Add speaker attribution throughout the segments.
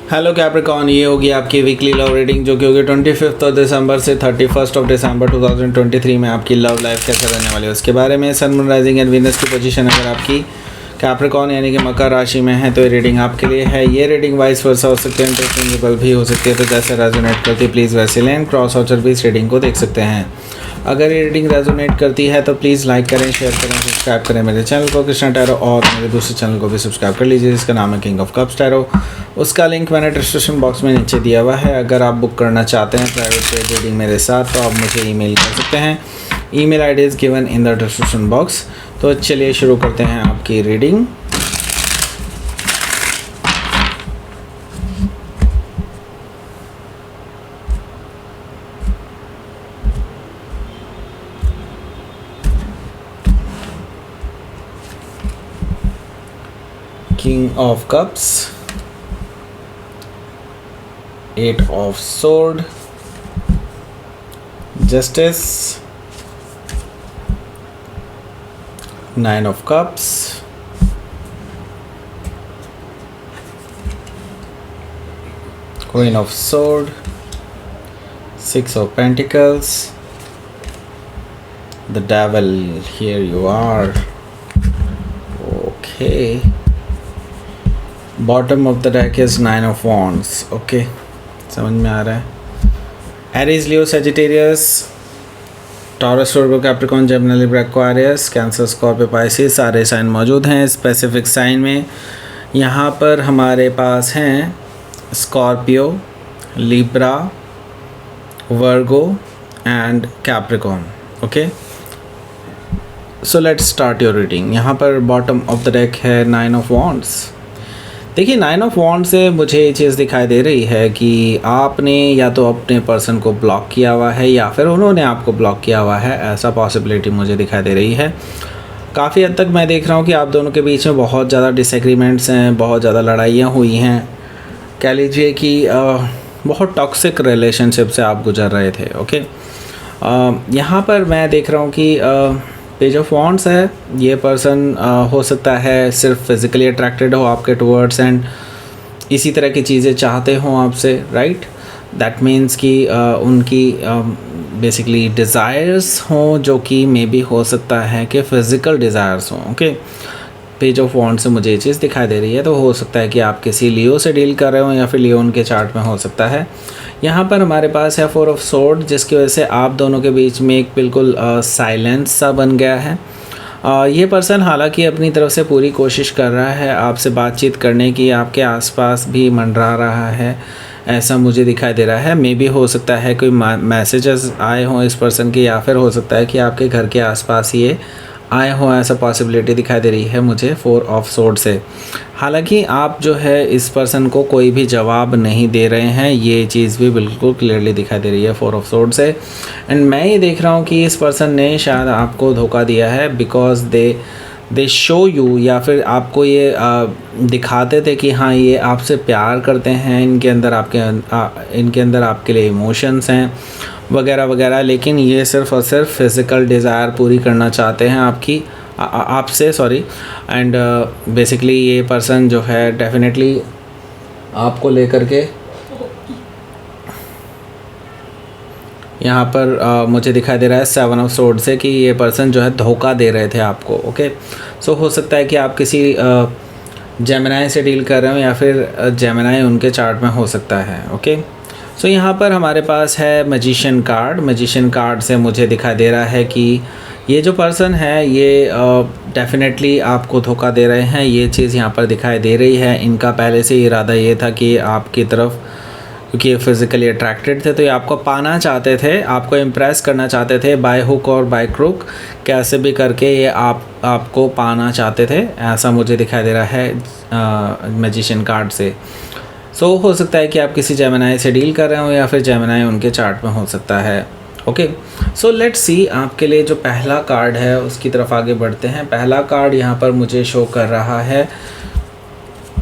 Speaker 1: Hello Capricorn, ये होगी आपकी वीकली लव रीडिंग जो कि होगी 25 दिसंबर से 31 दिसंबर 2023 में आपकी लव लाइफ कैसे रहने वाली है उसके बारे में। सन, मून, राइजिंग एंड वीनस की पोजीशन अगर आपकी कैप्रिकॉर्न यानी कि मकर राशि में है तो ये रीडिंग आपके लिए है। ये रीडिंग वाइस वर्सा हो सकती है, इंटरचेंजेबल भी हो सकती है, तो जैसे रेजोनेट करती है प्लीज़ वैसे लें। क्रॉस वाचर भी इस रीडिंग को देख सकते हैं। अगर ये रीडिंग रेजोनेट करती है तो प्लीज़ लाइक करें, शेयर करें, सब्सक्राइब करें मेरे चैनल को कृष्णा टैरो, और मेरे दूसरे चैनल को भी सब्सक्राइब कर लीजिए जिसका नाम है किंग ऑफ कप्स टैरो। उसका लिंक मैंने डिस्क्रिप्शन बॉक्स में नीचे दिया हुआ है। अगर आप बुक करना चाहते हैं प्राइवेट रीडिंग मेरे साथ तो आप मुझे ईमेल कर सकते हैं। Email ID is given in the description box. तो चलिए शुरू करते हैं आपकी reading. King of Cups, 8 of Sword, Justice, 9 of Cups, Queen of Sword, 6 of Pentacles, the Devil, here you are. Okay. Bottom of the deck is 9 of wands. Okay, समझ में आ रहा है। Aries, Leo, Sagittarius, Taurus, Virgo, Capricorn, Gemini, Libra, Aquarius, Cancer, Scorpio, Pisces सारे sign मौजूद हैं specific sign में। यहाँ पर हमारे पास हैं Scorpio, Libra, Virgo and Capricorn. Okay, so let's start your reading. यहाँ पर बॉटम ऑफ द डेक है 9 ऑफ वॉन्ड्स। देखिए, 9 ऑफ वॉन्ड से मुझे ये चीज़ दिखाई दे रही है कि आपने या तो अपने पर्सन को ब्लॉक किया हुआ है या फिर उन्होंने आपको ब्लॉक किया हुआ है, ऐसा पॉसिबिलिटी मुझे दिखाई दे रही है। काफ़ी हद तक मैं देख रहा हूँ कि आप दोनों के बीच में बहुत ज़्यादा डिसएग्रीमेंट्स हैं, बहुत ज़्यादा लड़ाइयाँ हुई हैं। कह लीजिए कि बहुत टॉक्सिक रिलेशनशिप से आप गुजर रहे थे। ओके, यहाँ पर मैं देख रहा हूँ कि पेज ऑफ वॉन्ड्स है। ये पर्सन हो सकता है सिर्फ फिज़िकली अट्रैक्टेड हो आपके टूवर्ड्स एंड इसी तरह की चीज़ें चाहते हों आपसे, राइट। दैट मीन्स कि उनकी बेसिकली डिज़ायर्स हों जो कि मे बी हो सकता है कि फ़िज़िकल डिज़ायर्स हों। ओके, पेज ऑफ वॉन्ड से मुझे ये चीज़ दिखाई दे रही है। तो हो सकता है कि आप किसी लियो से डील कर रहे हो या फिर लियो उनके चार्ट में हो सकता है। यहाँ पर हमारे पास है 4 ऑफ सोर्ड, जिसकी वजह से आप दोनों के बीच में एक बिल्कुल साइलेंस सा बन गया है। ये पर्सन हालांकि अपनी तरफ से पूरी कोशिश कर रहा है आपसे बातचीत करने की, आपके आसपास भी मंडरा रहा है, ऐसा मुझे दिखाई दे रहा है। मे बी हो सकता है कोई मैसेजेस आए हों इस पर्सन के, या फिर हो सकता है कि आपके घर के आसपास ये आए हों, ऐसा पॉसिबिलिटी दिखाई दे रही है मुझे 4 ऑफ सोर्ड से। हालांकि आप जो है इस पर्सन को कोई भी जवाब नहीं दे रहे हैं, ये चीज़ भी बिल्कुल क्लियरली दिखाई दे रही है 4 ऑफ सोर्ड से। एंड मैं ये देख रहा हूँ कि इस पर्सन ने शायद आपको धोखा दिया है बिकॉज दे शो यू, या फिर आपको ये दिखाते थे कि हाँ ये आपसे प्यार करते हैं, इनके अंदर आपके लिए इमोशंस हैं वगैरह वगैरह, लेकिन ये सिर्फ़ और सिर्फ फिज़िकल डिज़ायर पूरी करना चाहते हैं आपसे, सॉरी। एंड बेसिकली ये पर्सन जो है डेफिनेटली आपको लेकर के यहाँ पर मुझे दिखाई दे रहा है 7 ऑफ सोर्ड से कि ये पर्सन जो है धोखा दे रहे थे आपको। ओके, सो हो सकता है कि आप किसी जेमिनी से डील कर रहे हो या फिर जेमिनी उनके चार्ट में हो सकता है। ओके, सो यहाँ पर हमारे पास है मैजिशियन कार्ड। मैजिशियन कार्ड से मुझे दिखाई दे रहा है कि ये जो पर्सन है ये डेफिनेटली आपको धोखा दे रहे हैं, ये चीज़ यहाँ पर दिखाई दे रही है। इनका पहले से इरादा ये था कि आपकी तरफ, क्योंकि ये फिज़िकली अट्रैक्टेड थे तो ये आपको पाना चाहते थे, आपको इम्प्रेस करना चाहते थे बाय हुक और बाय क्रुक, कैसे भी करके ये आपको पाना चाहते थे, ऐसा मुझे दिखाई दे रहा है मैजिशियन कार्ड से। सो हो सकता है कि आप किसी जेमिनी से डील कर रहे हो या फिर जेमिनी उनके चार्ट में हो सकता है। ओके, सो लेट्स सी आपके लिए जो पहला कार्ड है उसकी तरफ आगे बढ़ते हैं। पहला कार्ड यहाँ पर मुझे शो कर रहा है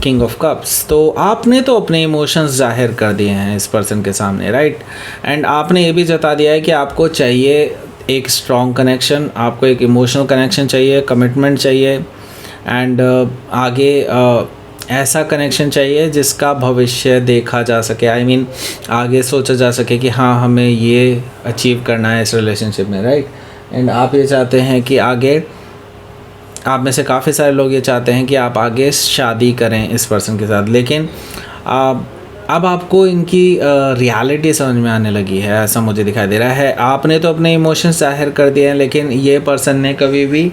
Speaker 1: किंग ऑफ कप्स। तो आपने तो अपने इमोशंस जाहिर कर दिए हैं इस पर्सन के सामने, राइट। एंड आपने ये भी जता दिया है कि आपको चाहिए एक स्ट्रॉन्ग कनेक्शन, आपको एक इमोशनल कनेक्शन चाहिए, कमिटमेंट चाहिए, एंड आगे ऐसा कनेक्शन चाहिए जिसका भविष्य देखा जा सके, आई मीन आगे सोचा जा सके कि हाँ हमें ये अचीव करना है इस रिलेशनशिप में, राइट। एंड आप ये चाहते हैं कि आगे, आप में से काफ़ी सारे लोग ये चाहते हैं कि आप आगे शादी करें इस पर्सन के साथ, लेकिन अब आपको इनकी रियलिटी समझ में आने लगी है, ऐसा मुझे दिखाई दे रहा है। आपने तो अपने इमोशंस ज़ाहिर कर दिए हैं, लेकिन ये पर्सन ने कभी भी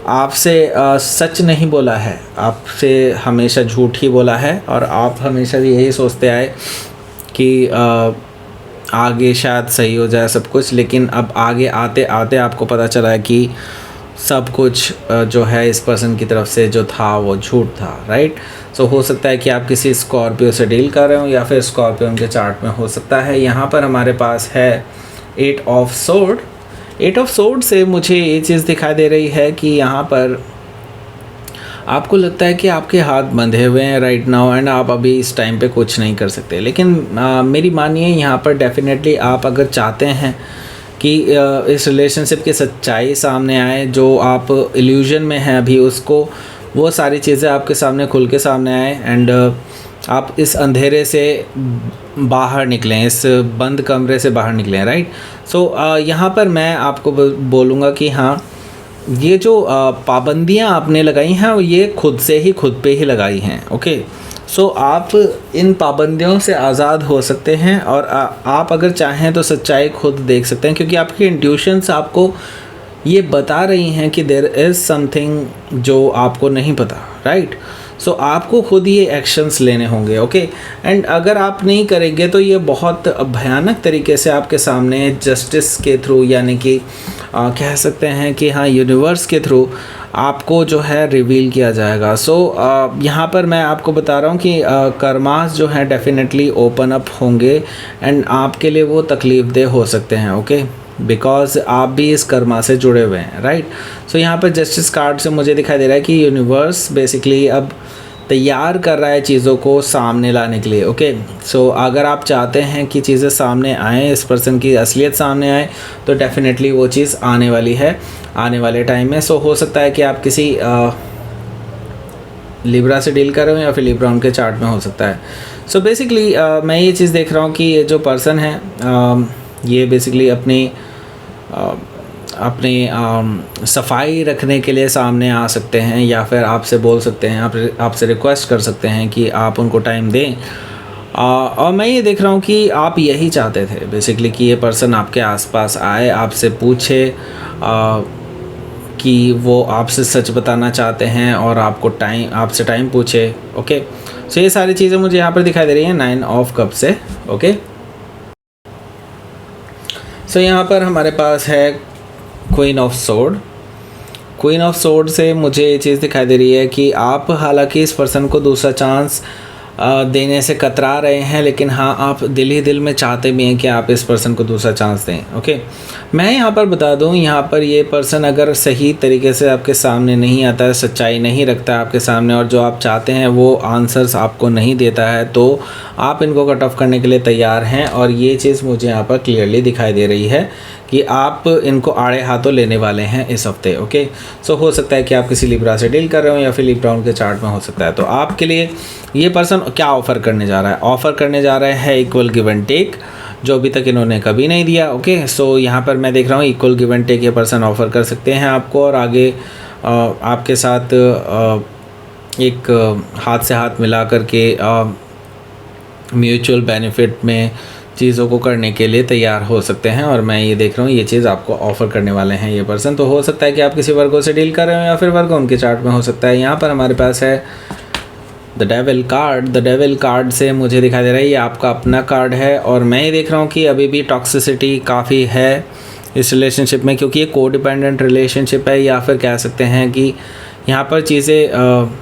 Speaker 1: आपसे सच नहीं बोला है, आपसे हमेशा झूठ ही बोला है, और आप हमेशा यही सोचते आए कि आगे शायद सही हो जाए सब कुछ, लेकिन अब आगे आते आते आपको पता चला है कि सब कुछ जो है इस पर्सन की तरफ से जो था वो झूठ था, राइट। सो हो सकता है कि आप किसी स्कॉर्पियो से डील कर रहे हो, या फिर स्कॉर्पियो उनके चार्ट में हो सकता है। यहाँ पर हमारे पास है 8 ऑफ सोर्ड। 8 ऑफ सोर्ड से मुझे ये चीज़ दिखाई दे रही है कि यहाँ पर आपको लगता है कि आपके हाथ बंधे हुए हैं राइट नाउ, एंड आप अभी इस टाइम पे कुछ नहीं कर सकते। लेकिन मेरी मानिए यहाँ पर डेफिनेटली आप अगर चाहते हैं कि इस रिलेशनशिप की सच्चाई सामने आए, जो आप इल्यूजन में हैं अभी, उसको वो सारी चीज़ें आपके सामने खुल के सामने आए, एंड आप इस अंधेरे से बाहर निकलें, इस बंद कमरे से बाहर निकलें, राइट। सो यहाँ पर मैं आपको बोलूँगा कि हाँ, ये जो पाबंदियाँ आपने लगाई हैं ये खुद से ही खुद पे ही लगाई हैं, ओके। सो आप इन पाबंदियों से आज़ाद हो सकते हैं, और आप अगर चाहें तो सच्चाई खुद देख सकते हैं, क्योंकि आपकी इंट्यूशंस आपको ये बता रही हैं कि देयर इज़ समथिंग जो आपको नहीं पता, राइट। सो आपको खुद ये एक्शंस लेने होंगे, ओके। एंड अगर आप नहीं करेंगे तो ये बहुत भयानक तरीके से आपके सामने जस्टिस के थ्रू, यानी कि कह सकते हैं कि हाँ यूनिवर्स के थ्रू आपको जो है रिवील किया जाएगा। सो यहाँ पर मैं आपको बता रहा हूँ कि कर्मास जो हैं डेफिनेटली ओपन अप होंगे, एंड आपके लिए वो तकलीफ़देह हो सकते हैं, ओके, बिकॉज आप भी इस कर्मा से जुड़े हुए हैं, राइट। सो यहाँ पर जस्टिस कार्ड से मुझे दिखाई दे रहा है कि यूनिवर्स बेसिकली अब तैयार कर रहा है चीज़ों को सामने लाने के लिए, ओके। सो अगर आप चाहते हैं कि चीज़ें सामने आएँ, इस पर्सन की असलियत सामने आए, तो डेफिनेटली वो चीज़ आने वाली है आने वाले टाइम में। सो हो सकता है कि आप किसी लिब्रा से डील कर रहे हो, या फिर लिब्रा उनके चार्ट में हो सकता है। सो बेसिकली मैं ये चीज़ देख रहा हूँ कि ये जो पर्सन है ये बेसिकली अपनी सफाई रखने के लिए सामने आ सकते हैं, या फिर आपसे बोल सकते हैं, आपसे रिक्वेस्ट कर सकते हैं कि आप उनको टाइम दें। और मैं ये देख रहा हूँ कि आप यही चाहते थे बेसिकली कि ये पर्सन आपके आसपास आए, आपसे पूछे कि वो आपसे सच बताना चाहते हैं, और आपसे टाइम पूछे, ओके। सो ये सारी चीज़ें मुझे यहाँ पर दिखाई दे रही हैं 9 ऑफ कप से, ओके। सो यहाँ पर हमारे पास है queen of sword. Queen of sword से मुझे ये चीज़ दिखाई दे रही है कि आप हालांकि इस पर्सन को दूसरा चांस देने से कतरा रहे हैं, लेकिन हाँ आप दिल ही दिल में चाहते भी हैं कि आप इस पर्सन को दूसरा चांस दें, ओके। मैं यहाँ पर बता दूँ, यहाँ पर ये पर्सन अगर सही तरीके से आपके सामने नहीं आता है, सच्चाई नहीं रखता है आपके सामने, और जो आप चाहते हैं वो आंसर्स आपको नहीं देता है, तो आप इनको कट ऑफ करने के लिए तैयार हैं। और ये चीज़ मुझे यहाँ पर क्लियरली दिखाई दे रही है कि आप इनको आड़े हाथों लेने वाले हैं इस हफ्ते, ओके। सो हो सकता है कि आप किसी लिब्रा से डील कर रहे हो, या फिर लिब्रा उनके चार्ट में हो सकता है। तो आपके लिए ये पर्सन क्या ऑफ़र करने जा रहा है? ऑफ़र करने जा रहा है इक्वल गिव एंड टेक, जो अभी तक इन्होंने कभी नहीं दिया, ओके। सो यहाँ पर मैं देख रहा हूँ इक्वल गिव एंड टेक ये पर्सन ऑफ़र कर सकते हैं आपको, और आगे आपके साथ एक हाथ से हाथ मिला करके म्यूचुअल बेनिफिट में चीज़ों को करने के लिए तैयार हो सकते हैं। और मैं ये देख रहा हूँ ये चीज़ आपको ऑफ़र करने वाले हैं ये पर्सन। तो हो सकता है कि आप किसी वर्गों से डील कर रहे हो, या फिर वर्गों उनके चार्ट में हो सकता है। यहाँ पर हमारे पास है the devil card. The devil card से मुझे दिखाई दे रहा है ये आपका अपना कार्ड है, और मैं ये देख रहा हूँ कि अभी भी टॉक्सिसिटी काफ़ी है इस रिलेशनशिप में, क्योंकि ये को डिपेंडेंट रिलेशनशिप है, या फिर कह सकते हैं कि यहाँ पर चीज़ें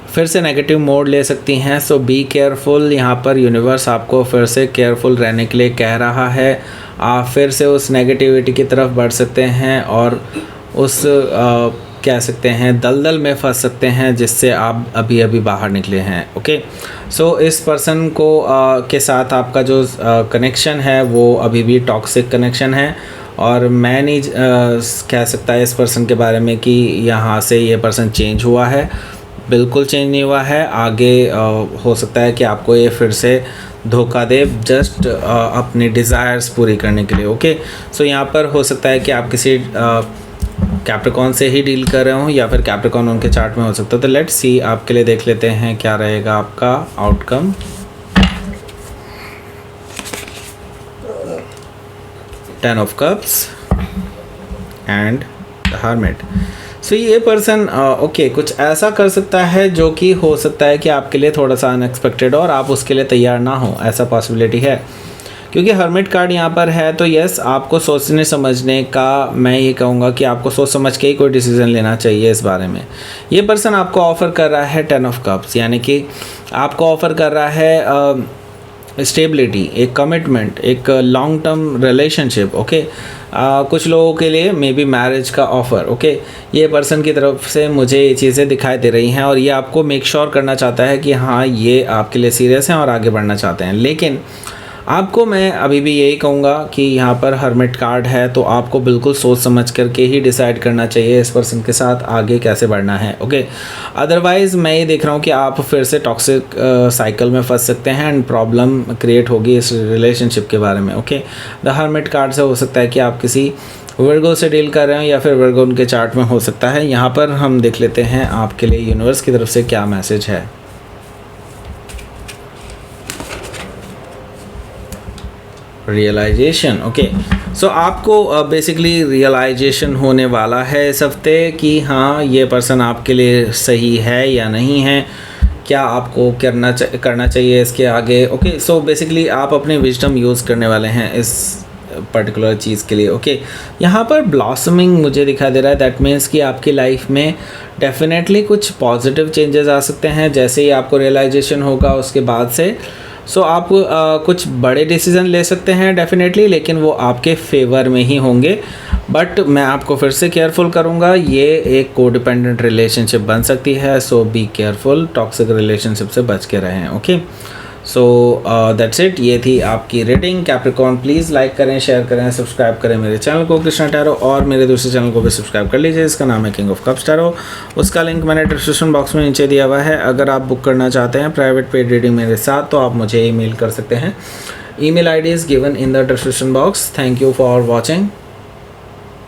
Speaker 1: फिर से नेगेटिव मोड ले सकती हैं। सो बी केयरफुल। यहाँ पर यूनिवर्स आपको फिर से केयरफुल रहने के लिए कह रहा है। आप फिर से उस नेगेटिविटी की तरफ बढ़ सकते हैं, और उस कह सकते हैं दलदल में फंस सकते हैं जिससे आप अभी अभी बाहर निकले हैं, ओके। सो इस पर्सन को के साथ आपका जो कनेक्शन है वो अभी भी टॉक्सिक कनेक्शन है, और मैं नहीं कह सकता इस पर्सन के बारे में कि यहाँ से ये पर्सन चेंज हुआ है। बिल्कुल चेंज नहीं हुआ है। आगे हो सकता है कि आपको ये फिर से धोखा दे जस्ट अपनी डिज़ायर्स पूरी करने के लिए। ओके, सो यहाँ पर हो सकता है कि आप किसी कैप्रिकॉन से ही डील कर रहे हो या फिर कैप्रिकॉन उनके चार्ट में हो सकता है। तो लेट्स सी, आपके लिए देख लेते हैं क्या रहेगा आपका outcome. Ten of cups and the hermit. So ये पर्सन ओके कुछ ऐसा कर सकता है जो कि हो सकता है कि आपके लिए थोड़ा सा अनएक्सपेक्टेड हो और आप उसके लिए तैयार ना हो, ऐसा पॉसिबिलिटी है। क्योंकि हर्मिट कार्ड यहाँ पर है तो यस, आपको सोचने समझने का, मैं ये कहूँगा कि आपको सोच समझ के ही कोई डिसीजन लेना चाहिए इस बारे में। ये पर्सन आपको ऑफ़र कर रहा है 10 ऑफ कप्स, यानी कि आपको ऑफ़र कर रहा है स्टेबिलिटी, एक कमिटमेंट, एक लॉन्ग टर्म रिलेशनशिप। ओके, कुछ लोगों के लिए मे बी मैरिज का ऑफ़र। ओके, ये पर्सन की तरफ से मुझे ये चीज़ें दिखाई दे रही हैं और ये आपको मेक श्योर करना चाहता है कि हाँ, ये आपके लिए सीरियस हैं और आगे बढ़ना चाहते हैं। लेकिन आपको मैं अभी भी यही कहूँगा कि यहाँ पर हर्मिट कार्ड है तो आपको बिल्कुल सोच समझ करके ही डिसाइड करना चाहिए इस पर्सन के साथ आगे कैसे बढ़ना है। ओके, अदरवाइज़ मैं ये देख रहा हूँ कि आप फिर से टॉक्सिक साइकिल में फंस सकते हैं एंड प्रॉब्लम क्रिएट होगी इस रिलेशनशिप के बारे में। ओके, द हर्मिट कार्ड से हो सकता है कि आप किसी वर्गो से डील कर रहे हो या फिर वर्गो उनके चार्ट में हो सकता है। यहाँ पर हम देख लेते हैं आपके लिए यूनिवर्स की तरफ से क्या मैसेज है। रियलाइजेशन। ओके, सो आपको बेसिकली रियलाइजेशन होने वाला है इस हफ्ते कि हाँ, ये पर्सन आपके लिए सही है या नहीं है, क्या आपको करना चाहिए इसके आगे। ओके, सो बेसिकली आप अपने विजडम यूज़ करने वाले हैं इस पर्टिकुलर चीज़ के लिए। ओके, यहाँ पर ब्लॉसमिंग मुझे दिखाई दे रहा है, दैट मीन्स कि आपकी लाइफ में डेफिनेटली कुछ पॉजिटिव चेंजेस आ सकते हैं जैसे ही आपको रियलाइजेशन होगा उसके बाद से। सो आप कुछ बड़े डिसीज़न ले सकते हैं डेफिनेटली, लेकिन वो आपके फेवर में ही होंगे। बट मैं आपको फिर से केयरफुल करूँगा, ये एक कोडिपेंडेंट रिलेशनशिप बन सकती है। सो बी केयरफुल, टॉक्सिक रिलेशनशिप से बच के रहें। ओके, सो दैट्स इट, ये थी आपकी रीडिंग। कैप्रिकॉन प्लीज़ लाइक करें, शेयर करें, सब्सक्राइब करें मेरे चैनल को कृष्णा टैरो, और मेरे दूसरे चैनल को भी सब्सक्राइब कर लीजिए, इसका नाम है किंग ऑफ कप्स टैरो। उसका लिंक मैंने डिस्क्रिप्शन बॉक्स में नीचे दिया हुआ है। अगर आप बुक करना चाहते हैं प्राइवेट पेड रीडिंग मेरे साथ तो आप मुझे ईमेल कर सकते हैं। Email ID is given in the description box. Thank you for watching.